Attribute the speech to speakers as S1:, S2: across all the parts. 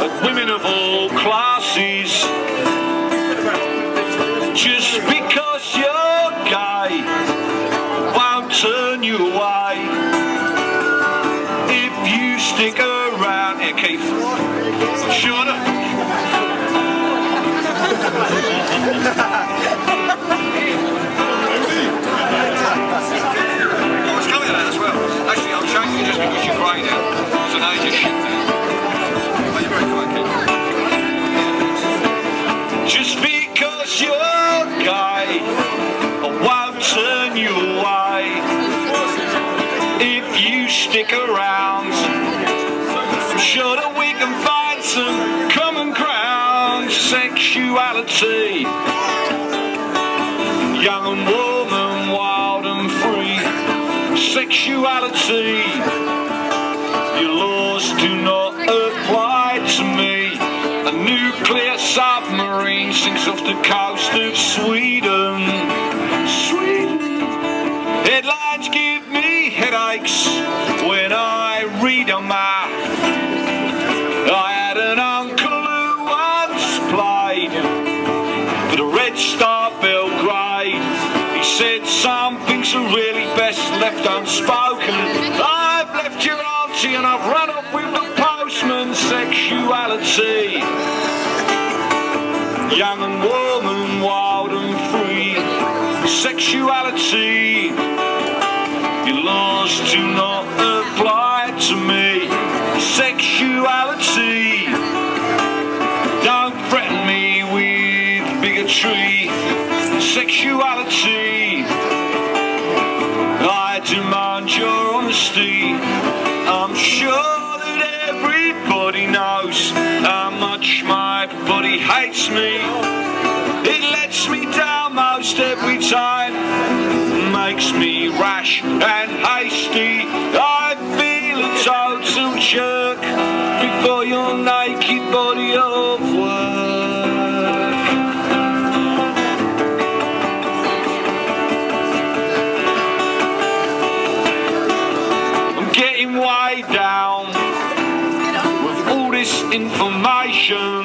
S1: at women of all classes. Just because you're gay won't turn you away. If you stick around, here Keith, sure to. I was coming at that as well. Actually, I'm changing it just because you're grey now. So now you just shit now. Oh, you're very kind, Keith. Just because you're gay, I won't turn you away. If you stick around, I'm sure that we can find some common ground. Sexuality, young and woman, wild and free. Sexuality, your laws do not apply to me. A nuclear submarine sinks off the coast of Sweden. Headlines give me headaches when I read them out. I had an uncle who once played for the Red Star Belgrade. He said some things are really best left unspoken. I've left your auntie and I've run off with the postman. Sexuality, young and woman, wild and free. Sexuality, your laws do not apply to me. Sexuality, don't threaten me with bigotry. Sexuality, I demand your honesty. I'm sure that everybody knows how much my body hates me. It lets me down most every time, makes me rash and hasty. I feel a total jerk before your naked body of work. I'm getting way down with all this information.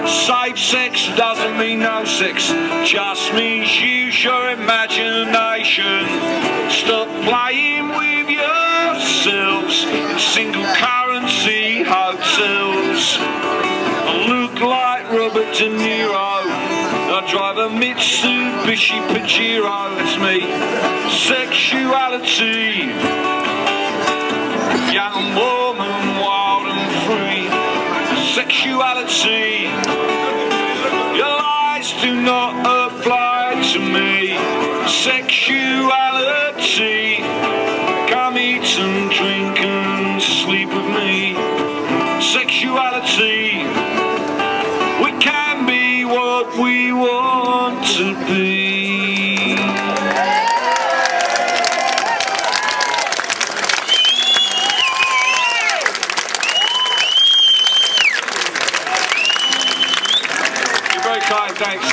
S1: Safe sex doesn't mean no sex, just means use your imagination. Stop playing with yourselves in single currency hotels. I look like Robert De Niro, I drive a Mitsubishi Pajero. It's me. Sexuality, young woman, wild and free. Sexuality, your lies do not apply to me. Sexuality, come eat and drink and sleep with me. Sexuality, we can be what we want to be. Thanks.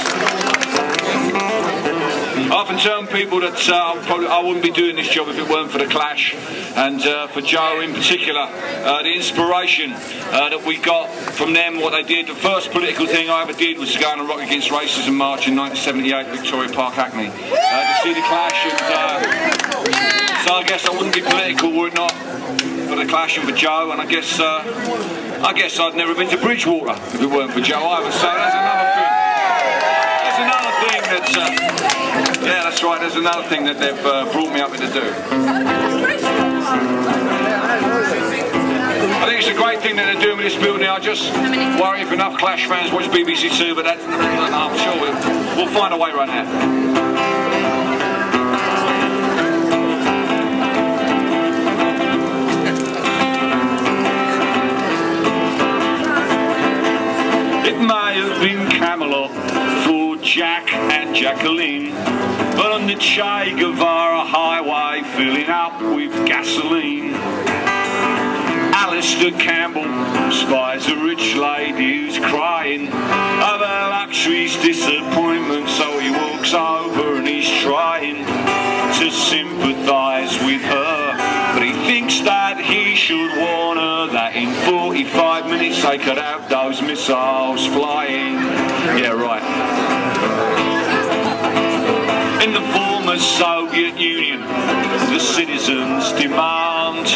S1: I often tell people that I wouldn't be doing this job if it weren't for the Clash, and for Joe in particular, the inspiration that we got from them, what they did. The first political thing I ever did was to go on a Rock Against Racism march in 1978, Victoria Park, Hackney, to see the Clash, and so I guess I wouldn't be political were it not for the Clash and for Joe, and I guess I'd never been to Bridgewater if it weren't for Joe either, so that's another thing. Yeah, that's right, there's another thing that they've brought me up here to do. I think it's a great thing that they're doing with this building. I just worry if enough Clash fans watch BBC Two, but that's, I'm sure we'll find a way right now. It may have been Camelot for Jack and Jacqueline, but on the Che Guevara highway filling up with gasoline. Alistair Campbell spies a rich lady who's crying of her luxury's disappointment, so he walks over and he's trying to sympathise with her, but he thinks that he should warn her that in 45 minutes they could have those missiles flying. Yeah, right. In the former Soviet Union, the citizens demand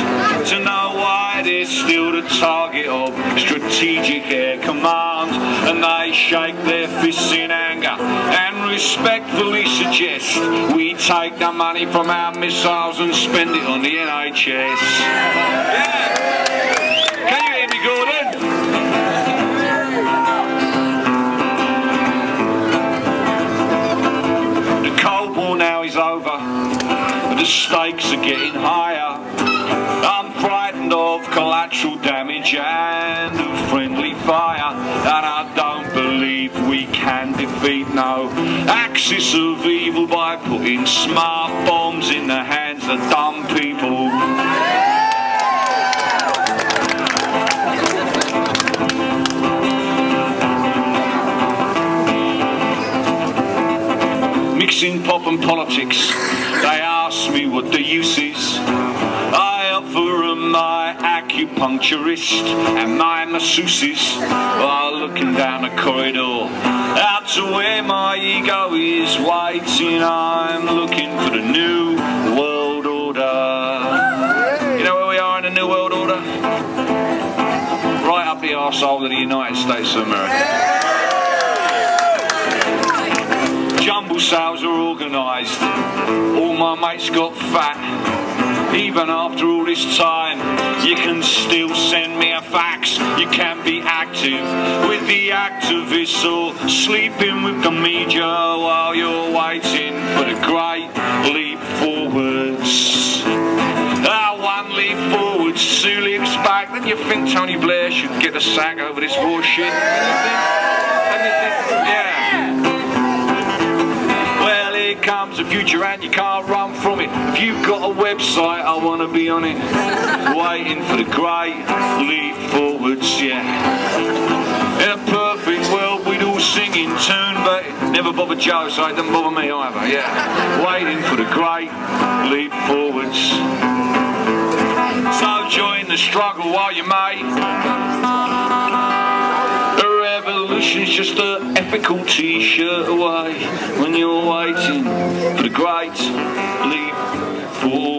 S1: to know why they're still the target of strategic air command, and they shake their fists in anger and respectfully suggest we take the money from our missiles and spend it on the NHS. Yeah. Can you hear me, Gordon? The Cold War now is over, the stakes are getting higher. I'm frightened of collateral damage and of friendly fire, and I don't believe we can defeat no axis of evil by putting smart bombs in the hands of dumb people. Mixing pop and politics, they ask me what the use is. I offer 'em my acupuncturist and my masseuses while looking down the corridor out to where my ego is waiting. I'm looking for the new world order. You know where we are in the new world order? Right up the arsehole of the United States of America. Jumble sales are organised. All my mates got fat. Even after all this time, you can still send me a fax. You can be active with the activists or sleeping with the media while you're waiting for the great leap forwards. One leap forwards, 2 leaps back. Then you think Tony Blair should get a sack over this war shit? Yeah. Comes the future and you can't run from it. If you've got a website, I want to be on it. Waiting for the great leap forwards, yeah. In a perfect world we'd all sing in tune, but it never bothered Joe, so it doesn't bother me either, yeah. Waiting for the great leap forwards. So join the struggle while you may. Revolution's just an ethical t-shirt away when you're waiting for the great leap forward.